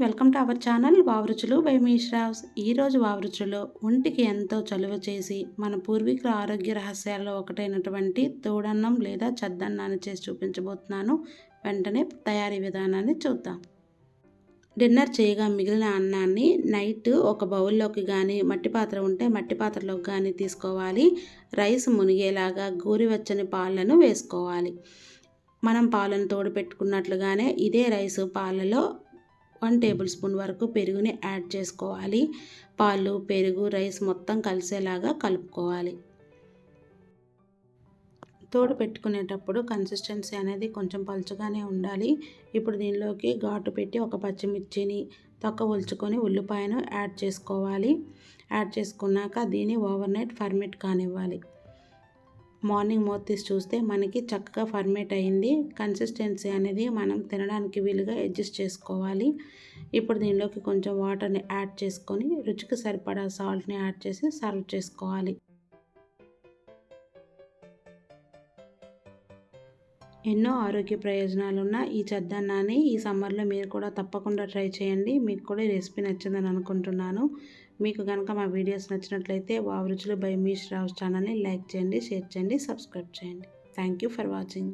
Welcome to our channel వావరుచులు by మీశ్రావ్స్. ఈరోజు వావరుచులో ఒంటికి ఎంతో చలువ చేసి మన పూర్వీకుల ఆరోగ్య రహస్యాల్లో ఒకటైనటువంటి తోడన్నం లేదా చద్దన్నాన్ని చేసి చూపించబోతున్నాను. వెంటనే తయారీ విధానాన్ని చూద్దాం. డిన్నర్ చేయగా మిగిలిన అన్నాన్ని నైట్ ఒక బౌల్లోకి కానీ మట్టి పాత్ర ఉంటే మట్టి పాత్రలోకి కానీ తీసుకోవాలి. రైస్ మునిగేలాగా గోరువెచ్చని పాలను వేసుకోవాలి. మనం పాలను తోడు పెట్టుకున్నట్లుగానే ఇదే రైస్ పాలలో 1 టేబుల్ స్పూన్ వరకు పెరుగుని యాడ్ చేసుకోవాలి. పాలు, పెరుగు, రైస్ మొత్తం కలిసేలాగా కలుపుకోవాలి. తోడు పెట్టుకునేటప్పుడు కన్సిస్టెన్సీ అనేది కొంచెం పలుచగానే ఉండాలి. ఇప్పుడు దీనిలోకి ఘాటు పెట్టి ఒక పచ్చిమిర్చిని తొక్క ఒలుచుకొని ఉల్లిపాయను యాడ్ చేసుకోవాలి. యాడ్ చేసుకున్నాక దీన్ని ఓవర్ నైట్ ఫర్మెంట్ కానివ్వాలి. మార్నింగ్ మూత తీసి చూస్తే మనకి చక్కగా ఫర్మేట్ అయింది. కన్సిస్టెన్సీ అనేది మనం తినడానికి వీలుగా అడ్జస్ట్ చేసుకోవాలి. ఇప్పుడు దీనిలోకి కొంచెం వాటర్ని యాడ్ చేసుకొని రుచికి సరిపడా సాల్ట్ని యాడ్ చేసి సర్వ్ చేసుకోవాలి. ఎన్నో ఆరోగ్య ప్రయోజనాలున్న ఈ చద్దన్నాన్ని ఈ సమ్మర్లో మీరు కూడా తప్పకుండా ట్రై చేయండి. మీకు కూడా ఈ రెసిపీ నచ్చిందని అనుకుంటున్నాను. మీకు కనుక మా వీడియోస్ నచ్చినట్లయితే వావరుచులు బై మీశ్రావ్స్ ఛానల్ని లైక్ చేయండి, షేర్ చేయండి, సబ్స్క్రైబ్ చేయండి. Thank you for watching.